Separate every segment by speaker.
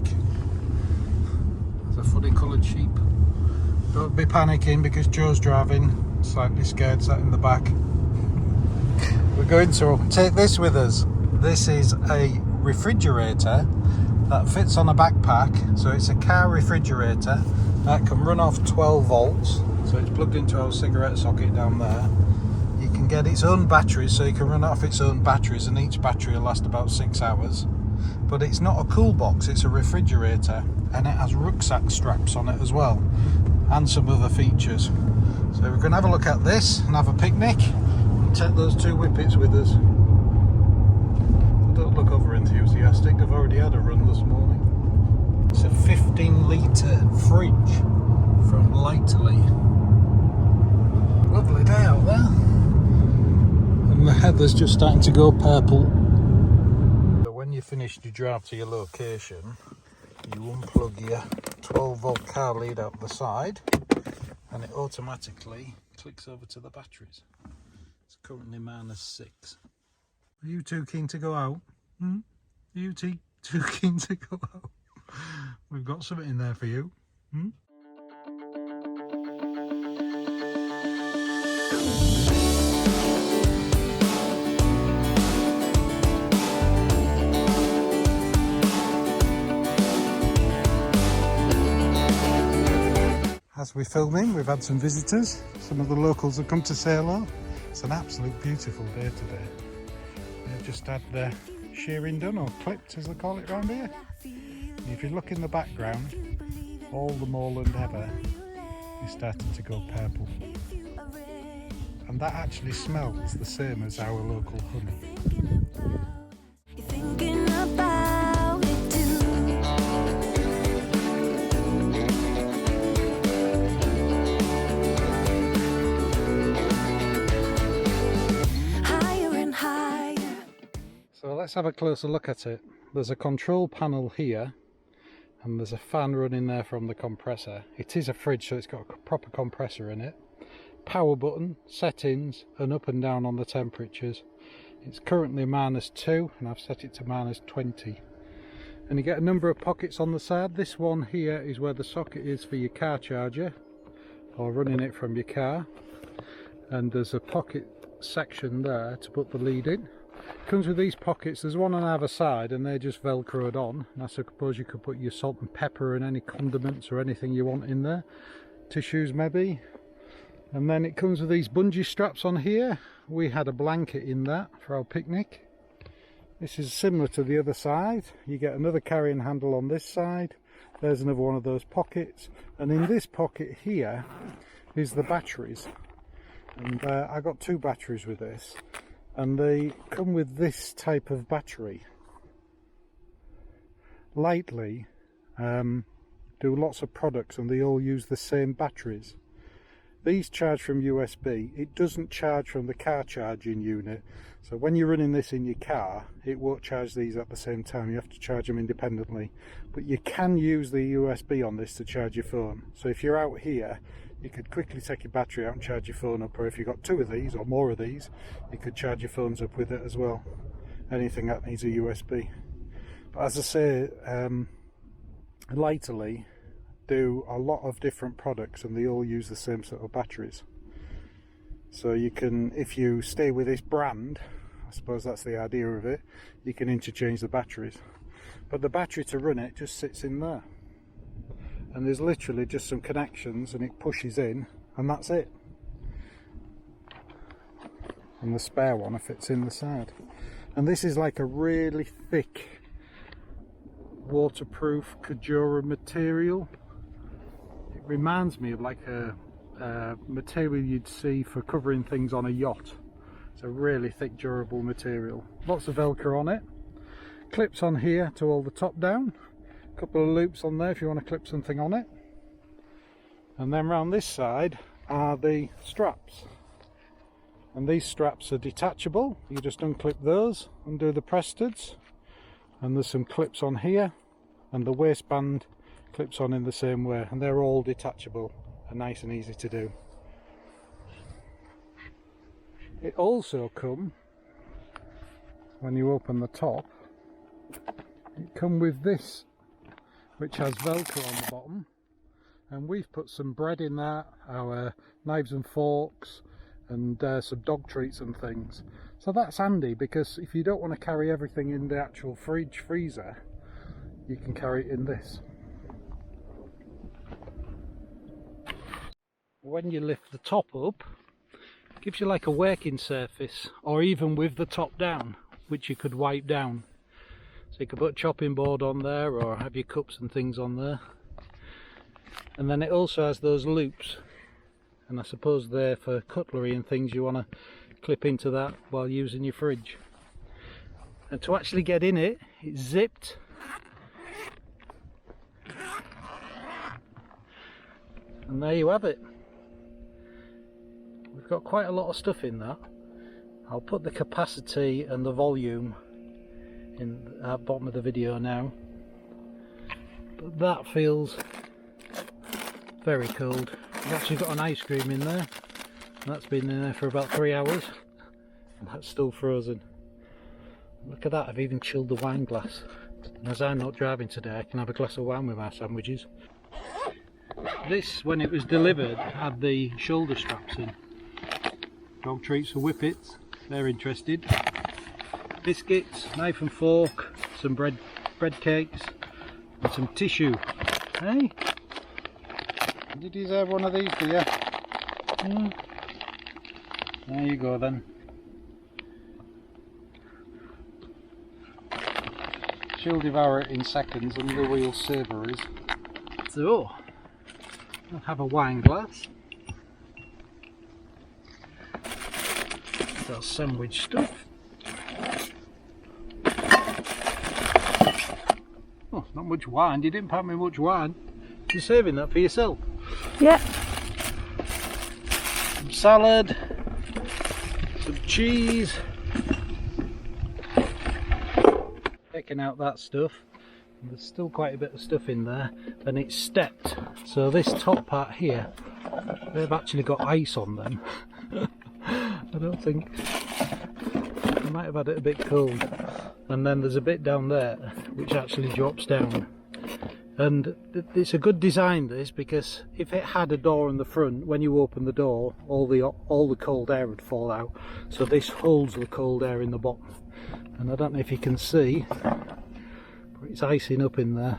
Speaker 1: picnic. There's a funny coloured sheep. Don't be panicking because Joe's driving, slightly scared, sat in the back. We're going to take this with us. This is a refrigerator that fits on a backpack, so it's a car refrigerator that can run off 12 volts, so it's plugged into our cigarette socket down there. You can get its own batteries, so you can run off its own batteries, and each battery will last about 6 hours. But it's not a cool box, it's a refrigerator, and it has rucksack straps on it as well, and some other features. So we're going to have a look at this and have a picnic and take those 2 Whippets with us. Don't look over enthusiastic, I've already had a run this morning. It's a 15-litre fridge from Litheli. Lovely day out there. And the heather's just starting to go purple. So when you finished your drive to your location, you unplug your 12-volt car lead out the side, and it automatically clicks over to the batteries. It's currently -6. Are you too keen to go out? Are you too keen to go out? We've got something in there for you. As we're filming, we've had some visitors. Some of the locals have come to say hello. It's an absolute beautiful day today. They've just had their shearing done, or clipped as they call it around here. And if you look in the background, all the moorland heather is starting to go purple. And that actually smells the same as our local honey. So let's have a closer look at it. There's a control panel here, and there's a fan running there from the compressor. It is a fridge, so it's got a proper compressor in it. Power button, settings, and up and down on the temperatures. It's currently -2, and I've set it to -20. And you get a number of pockets on the side. This one here is where the socket is for your car charger, or running it from your car. And there's a pocket section there to put the lead in. Comes with these pockets. There's one on either side, and they're just velcroed on, and I suppose you could put your salt and pepper and any condiments or anything you want in there, tissues maybe. And then it comes with these bungee straps on here. We had a blanket in that for our picnic. This is similar to the other side. You get another carrying handle on this side. There's another one of those pockets, and in this pocket here is the batteries. And I got 2 batteries with this. And they come with this type of battery. Lately, do lots of products, and they all use the same batteries. These charge from USB. It doesn't charge from the car charging unit. So when you're running this in your car, it won't charge these at the same time. You have to charge them independently. But you can use the USB on this to charge your phone. So if you're out here, you could quickly take your battery out and charge your phone up, or if you've got 2 of these or more of these, you could charge your phones up with it as well. Anything that needs a USB. But as I say, Litheli do a lot of different products, and they all use the same sort of batteries. So you can, if you stay with this brand, I suppose that's the idea of it, you can interchange the batteries. But the battery to run it just sits in there. And there's literally just some connections, and it pushes in, and that's it. And the spare one fits in the side. And this is like a really thick waterproof Kajura material. It reminds me of like a material you'd see for covering things on a yacht. It's a really thick, durable material. Lots of velcro on it. Clips on here to hold the top down. Couple of loops on there if you want to clip something on it. And then round this side are the straps, and these straps are detachable. You just unclip those, undo the press studs, and there's some clips on here, and the waistband clips on in the same way, and they're all detachable and nice and easy to do. It also comes, when you open the top, it comes with this which has Velcro on the bottom, and we've put some bread in that, our knives and forks, and some dog treats and things. So that's handy, because if you don't want to carry everything in the actual freezer, you can carry it in this. When you lift the top up, it gives you like a working surface, or even with the top down, which you could wipe down. So you could put a chopping board on there, or have your cups and things on there. And then it also has those loops, and I suppose they're for cutlery and things you want to clip into that while using your fridge. And to actually get in it, it's zipped. And there you have it. We've got quite a lot of stuff in that. I'll put the capacity and the volume in the bottom of the video now. But that feels very cold. We've actually got an ice cream in there. And that's been in there for about 3 hours. And that's still frozen. Look at that, I've even chilled the wine glass. And as I'm not driving today, I can have a glass of wine with my sandwiches. This, when it was delivered, had the shoulder straps in. Dog treats for Whippets, they're interested. Biscuits, knife and fork, some bread cakes, and some tissue. Hey? Did you deserve one of these, do you? There you go then. She'll devour it in seconds, and the real savouries. So, I'll have a wine glass. That's sandwich stuff. Oh, not much wine. You didn't pack me much wine. You're saving that for yourself?
Speaker 2: Yeah.
Speaker 1: Some salad, some cheese. Taking out that stuff. There's still quite a bit of stuff in there, and it's stepped. So this top part here, they've actually got ice on them. I don't think, I might have had it a bit cold. And then there's a bit down there which actually drops down. And it's a good design, this, because if it had a door in the front, when you open the door, all the cold air would fall out. So this holds the cold air in the bottom. And I don't know if you can see, but it's icing up in there.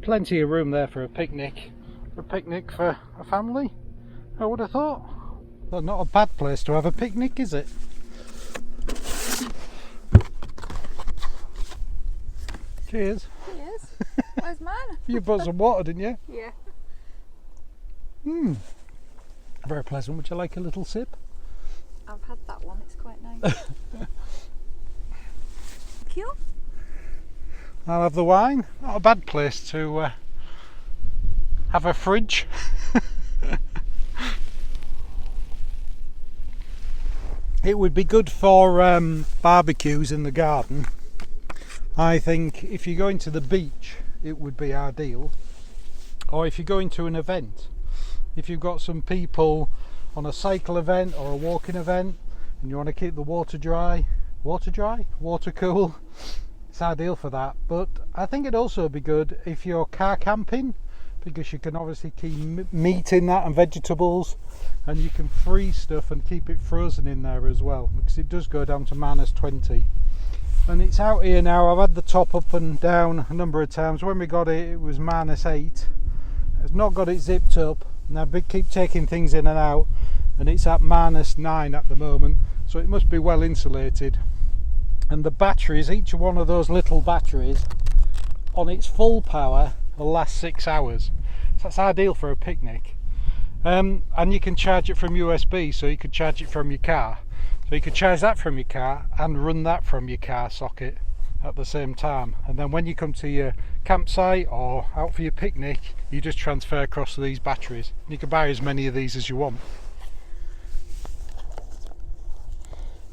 Speaker 1: Plenty of room there for a picnic. For a family, I would have thought. Well, not a bad place to have a picnic, is it? Cheers.
Speaker 2: Cheers. Where's mine?
Speaker 1: You brought some water, didn't you?
Speaker 2: Yeah.
Speaker 1: Very pleasant. Would you like a little sip?
Speaker 2: I've had that one, it's quite nice. Thank you.
Speaker 1: I'll have the wine. Not a bad place to have a fridge. It would be good for barbecues in the garden. I think if you're going to the beach, it would be ideal. Or if you're going to an event. If you've got some people on a cycle event or a walking event and you want to keep the water cool, it's ideal for that. But I think it'd also be good if you're car camping, because you can obviously keep meat in that and vegetables, and you can freeze stuff and keep it frozen in there as well, because it does go down to -20. And it's out here now. I've had the top up and down a number of times. When we got it, it was -8. I've not got it zipped up. Now I keep taking things in and out, and it's at -9 at the moment, so it must be well insulated. And the batteries, each one of those little batteries, on its full power, will last 6 hours. So that's ideal for a picnic. And you can charge it from USB, so you could charge it from your car. So you could charge that from your car and run that from your car socket at the same time. And then when you come to your campsite or out for your picnic, you just transfer across to these batteries. You can buy as many of these as you want.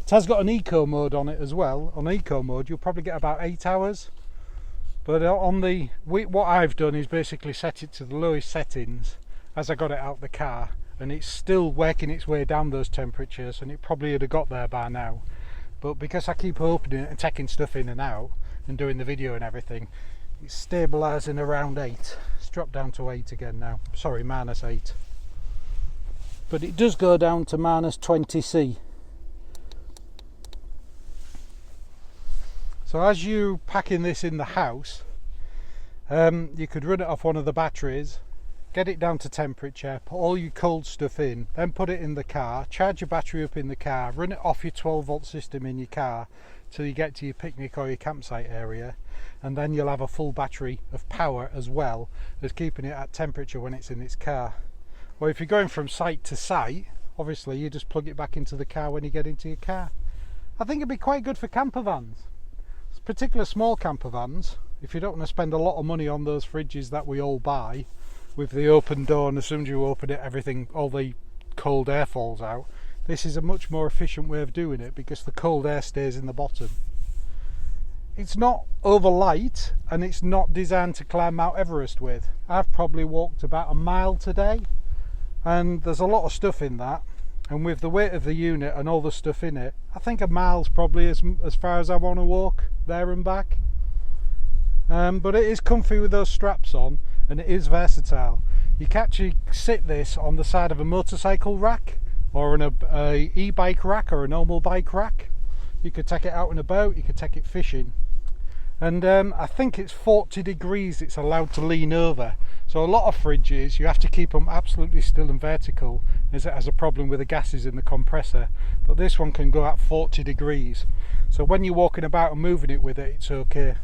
Speaker 1: It has got an eco mode on it as well. On eco mode you'll probably get about 8 hours. But on the, what I've done is basically set it to the lowest settings as I got it out the car, and it's still working its way down those temperatures, and it probably would have got there by now. but because I keep opening it and taking stuff in and out and doing the video and everything, it's stabilising around 8. It's dropped down to 8 again now. Sorry, -8. But it does go down to -20C. So as you packing this in the house, you could run it off one of the batteries, get it down to temperature, put all your cold stuff in, then put it in the car, charge your battery up in the car, run it off your 12-volt system in your car till you get to your picnic or your campsite area, and then you'll have a full battery of power as well as keeping it at temperature when it's in its car. Or if you're going from site to site, obviously you just plug it back into the car when you get into your car. I think it'd be quite good for camper vans, particular small camper vans. If you don't want to spend a lot of money on those fridges that we all buy with the open door, and as soon as you open it, everything, all the cold air falls out, this is a much more efficient way of doing it because the cold air stays in the bottom. It's not over light and it's not designed to climb Mount Everest with. I've probably walked about a mile today, and there's a lot of stuff in that, and with the weight of the unit and all the stuff in it, I think a mile's probably as far as I want to walk there and back. But it is comfy with those straps on, and it is versatile. You can actually sit this on the side of a motorcycle rack or on a e-bike rack or a normal bike rack. You could take it out in a boat, you could take it fishing. And I think it's 40 degrees it's allowed to lean over. So a lot of fridges, you have to keep them absolutely still and vertical, as it has a problem with the gases in the compressor. But this one can go at 40 degrees. So when you're walking about and moving it with it, it's okay.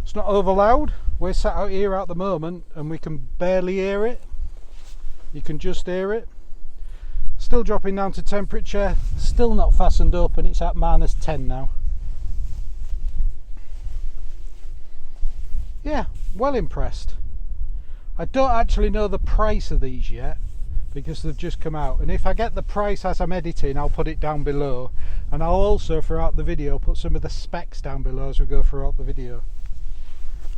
Speaker 1: It's not over loud. We're sat out here at the moment and we can barely hear it. You can just hear it. Still dropping down to temperature, still not fastened up, and it's at -10 now. Yeah, well impressed. I don't actually know the price of these yet because they've just come out, and if I get the price as I'm editing, I'll put it down below, and I'll also throughout the video put some of the specs down below as we go throughout the video.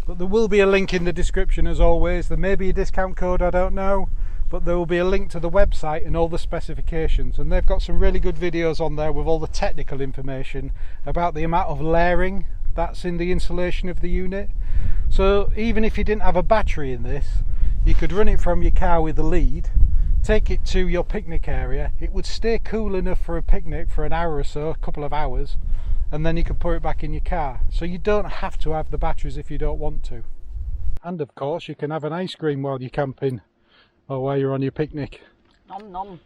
Speaker 1: But there will be a link in the description as always. There may be a discount code, I don't know, but there will be a link to the website and all the specifications, and they've got some really good videos on there with all the technical information about the amount of layering that's in the insulation of the unit. So even if you didn't have a battery in this, you could run it from your car with a lead, take it to your picnic area. It would stay cool enough for a picnic for an hour or so, a couple of hours, and then you can put it back in your car. So you don't have to have the batteries if you don't want to. And of course you can have an ice cream while you're camping or while you're on your picnic.
Speaker 2: Nom nom.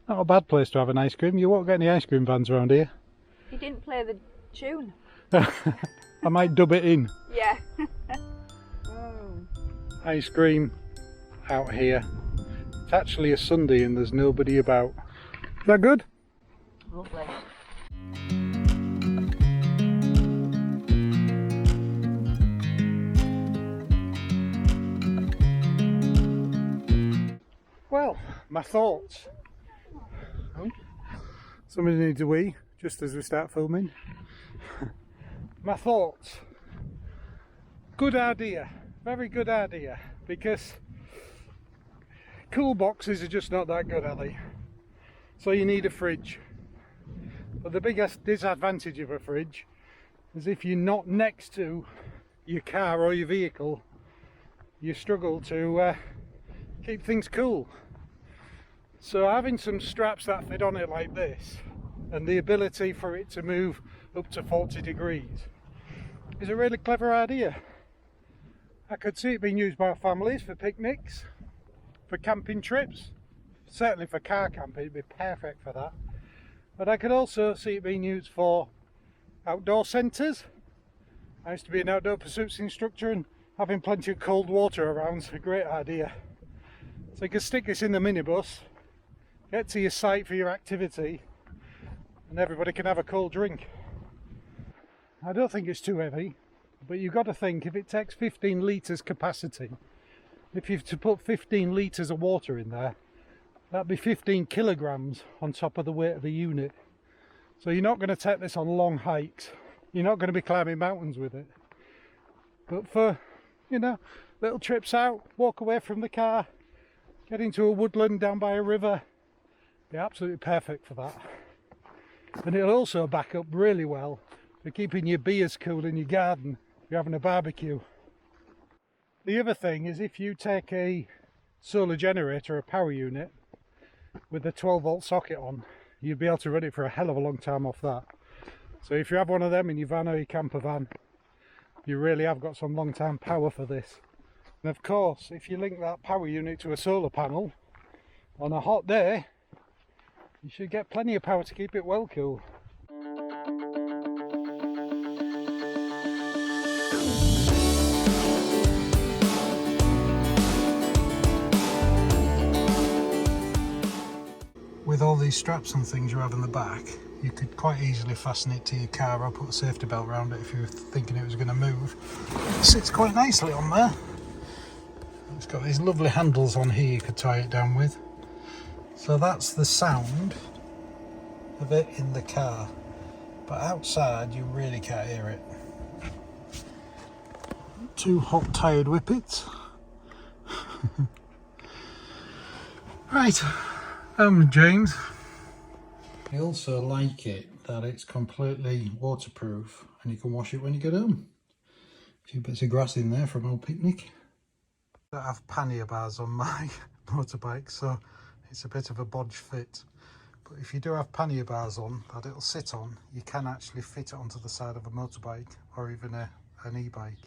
Speaker 1: Not a bad place to have an ice cream. You won't get any ice cream vans around here.
Speaker 2: He didn't play the tune.
Speaker 1: I might dub it in.
Speaker 2: Yeah.
Speaker 1: Ice cream out here. It's actually a Sunday and there's nobody about. Is that good?
Speaker 2: Lovely.
Speaker 1: Well, my thoughts. Oh, somebody needs a wee just as we start filming. My thoughts. Good idea, very good idea, because cool boxes are just not that good, are they? So you need a fridge. But the biggest disadvantage of a fridge is if you're not next to your car or your vehicle, you struggle to keep things cool. So having some straps that fit on it like this, and the ability for it to move up to 40 degrees is a really clever idea. I could see it being used by families for picnics, for camping trips, certainly for car camping, it'd be perfect for that. But I could also see it being used for outdoor centres. I used to be an outdoor pursuits instructor, and having plenty of cold water around is a great idea. So you can stick this in the minibus, get to your site for your activity, and everybody can have a cold drink. I don't think it's too heavy, but you've got to think, if it takes 15 litres capacity, if you've to put 15 litres of water in there, that'd be 15 kilograms on top of the weight of the unit. So you're not going to take this on long hikes, you're not going to be climbing mountains with it. But for, you know, little trips out, walk away from the car, get into a woodland down by a river, be absolutely perfect for that. And it'll also back up really well for keeping your beers cool in your garden if you're having a barbecue. The other thing is, if you take a solar generator, a power unit with a 12-volt socket on, you'd be able to run it for a hell of a long time off that. So if you have one of them in your van or your camper van, you really have got some long time power for this. And of course, if you link that power unit to a solar panel on a hot day, you should get plenty of power to keep it well cool. With all these straps and things you have in the back, you could quite easily fasten it to your car or put a safety belt around it if you were thinking it was going to move. It sits quite nicely on there. It's got these lovely handles on here you could tie it down with. So that's the sound of it in the car, but outside you really can't hear it. Two hot tired Whippets. Right, James. I also like it that it's completely waterproof and you can wash it when you get home. A few bits of grass in there from our picnic. I don't have pannier bars on my motorbike, so it's a bit of a bodge fit. But if you do have pannier bars on that it'll sit on, you can actually fit it onto the side of a motorbike or even an e-bike.